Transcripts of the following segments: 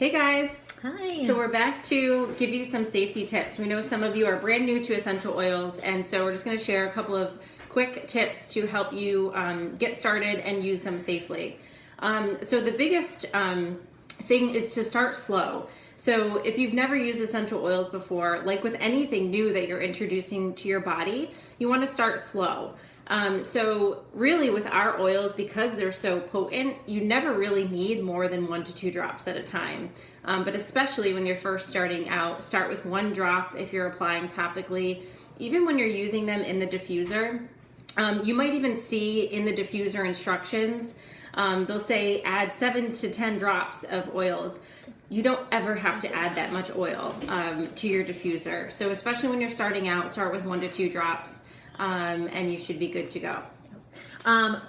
Hey guys! Hi. So we're back to give you some safety tips. We know some of you are brand new to essential oils, and so we're just going to share a couple of quick tips to help you get started and use them safely. So the biggest thing is to start slow. So if you've never used essential oils before, like with anything new that you're introducing to your body, you want to start slow. So really with our oils, because they're so potent, you never really need more than 1 to 2 drops at a time. But especially when you're first starting out, start with 1 drop if you're applying topically. Even when you're using them in the diffuser, you might even see in the diffuser instructions, they'll say add 7 to 10 drops of oils. You don't ever have to add that much oil to your diffuser. So especially when you're starting out, start with 1 to 2 drops. And you should be good to go.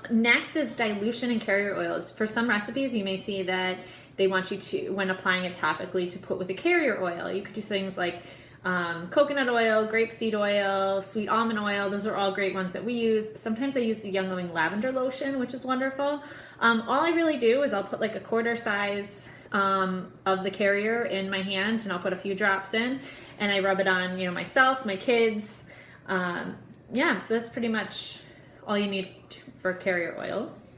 Next is dilution and carrier oils. For some recipes, you may see that they want you to, when applying it topically, to put with a carrier oil. You could do things like coconut oil, grapeseed oil, sweet almond oil. Those are all great ones that we use. Sometimes I use the Young Living lavender lotion, which is wonderful. All I really do is I'll put like a quarter size of the carrier in my hand, and I'll put a few drops in, and I rub it on, myself, my kids. Yeah, so that's pretty much all you need for carrier oils.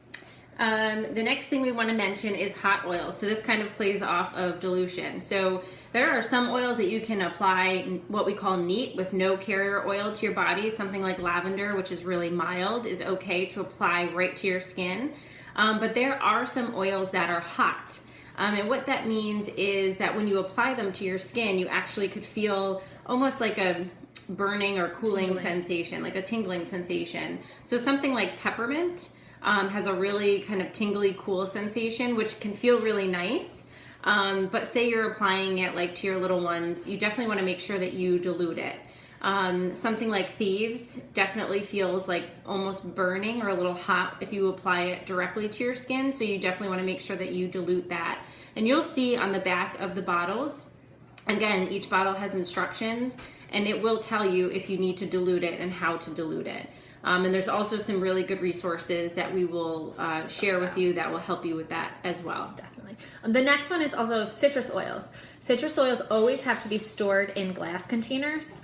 The next thing we want to mention is hot oils. So this kind of plays off of dilution. So there are some oils that you can apply what we call neat with no carrier oil to your body. Something like lavender, which is really mild, is okay to apply right to your skin. But there are some oils that are hot. And what that means is that when you apply them to your skin, you actually could feel almost like a burning or cooling sensation, like a tingling sensation. So something like peppermint has a really kind of tingly, cool sensation, which can feel really nice. But say you're applying it like to your little ones, you definitely want to make sure that you dilute it. Something like Thieves definitely feels like almost burning or a little hot if you apply it directly to your skin. So you definitely want to make sure that you dilute that. And you'll see on the back of the bottles, again, each bottle has instructions, and it will tell you if you need to dilute it and how to dilute it. And there's also some really good resources that we will share with you that will help you with that as well. Definitely. The next one is also citrus oils. Citrus oils always have to be stored in glass containers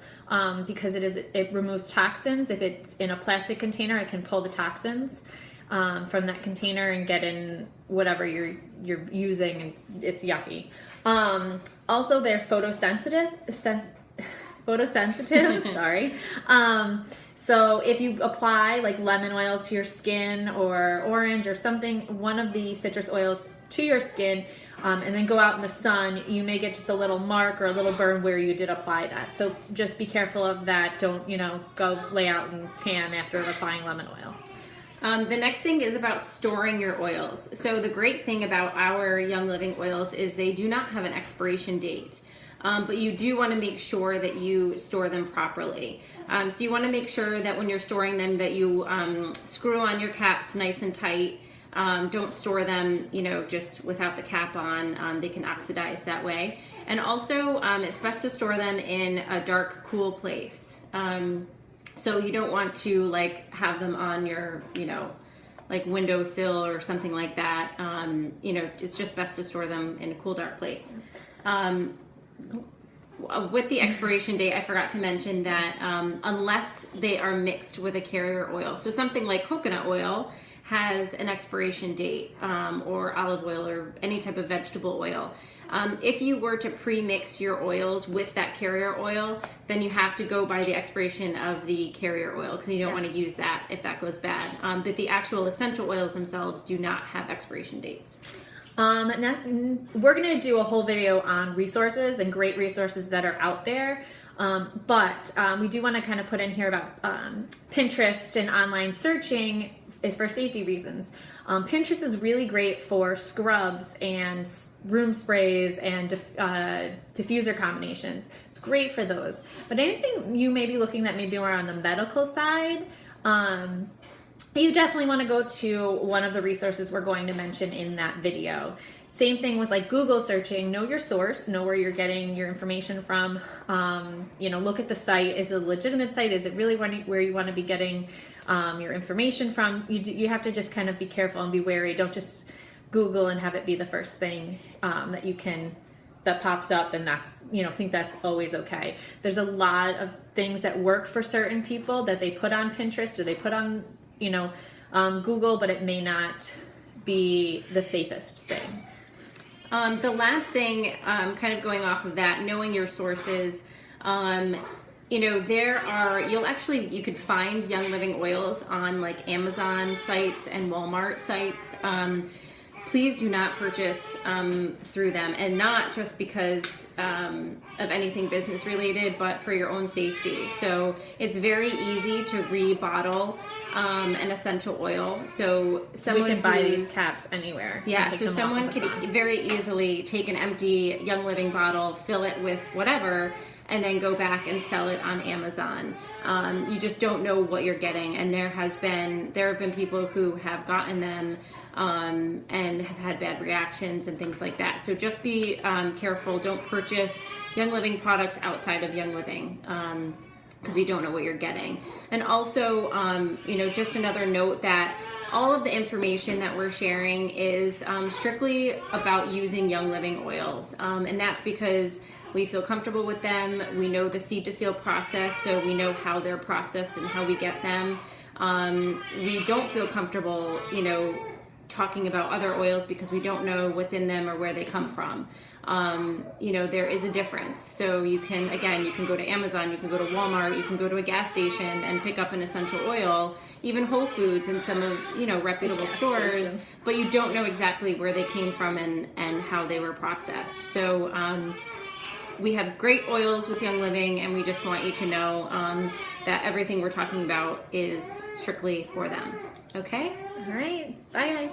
because it removes toxins. If it's in a plastic container, it can pull the toxins from that container and get in whatever you're using, and it's yucky. Also, they're photosensitive, sorry. So if you apply like lemon oil to your skin or orange or something, one of the citrus oils to your skin, and then go out in the sun, you may get just a little mark or a little burn where you did apply that. So just be careful of that. Don't, go lay out and tan after applying lemon oil. The next thing is about storing your oils. So the great thing about our Young Living oils is they do not have an expiration date. But you do want to make sure that you store them properly. So you want to make sure that when you're storing them that you screw on your caps nice and tight. Don't store them, just without the cap on. They can oxidize that way. And also, it's best to store them in a dark, cool place. So you don't want to have them on your, like windowsill or something like that. It's just best to store them in a cool, dark place. With the expiration date, I forgot to mention that unless they are mixed with a carrier oil, so something like coconut oil has an expiration date, or olive oil or any type of vegetable oil. If you were to pre-mix your oils with that carrier oil, then you have to go by the expiration of the carrier oil because you don't want to use that if that goes bad. But the actual essential oils themselves do not have expiration dates. Now we're going to do a whole video on resources and great resources that are out there. But we do want to kind of put in here about Pinterest and online searching for safety reasons. Pinterest is really great for scrubs and room sprays and diffuser combinations. It's great for those. But anything you may be looking at maybe more on the medical side, you definitely want to go to one of the resources we're going to mention in that video. Same thing with like Google searching. Know your source, know where you're getting your information from. Look at the site. Is it a legitimate site? Is it really where you want to be getting your information from? You have to just kind of be careful and be wary. Don't just Google and have it be the first thing that pops up, and that's, think that's always okay. There's a lot of things that work for certain people that they put on Pinterest or they put on, Google, but it may not be the safest thing. The last thing, kind of going off of that, knowing your sources, you could find Young Living oils on like Amazon sites and Walmart sites. Please do not purchase through them, and not just because of anything business related, but for your own safety. So it's very easy to rebottle an essential oil. So we can buy these caps anywhere. Yeah, so someone could very easily take an empty Young Living bottle, fill it with whatever, and then go back and sell it on Amazon. You just don't know what you're getting, and there have been people who have gotten them and have had bad reactions and things like that. So just be careful. Don't purchase Young Living products outside of Young Living because you don't know what you're getting. And also, just another note that all of the information that we're sharing is strictly about using Young Living oils, and that's because we feel comfortable with them. We know the seed to seal process, so we know how they're processed and how we get them. We don't feel comfortable, talking about other oils because we don't know what's in them or where they come from. There is a difference. So you can go to Amazon, you can go to Walmart, you can go to a gas station and pick up an essential oil, even Whole Foods and some of, reputable stores, but you don't know exactly where they came from and how they were processed. So, we have great oils with Young Living, and we just want you to know that everything we're talking about is strictly for them. Okay? All right. Bye, guys.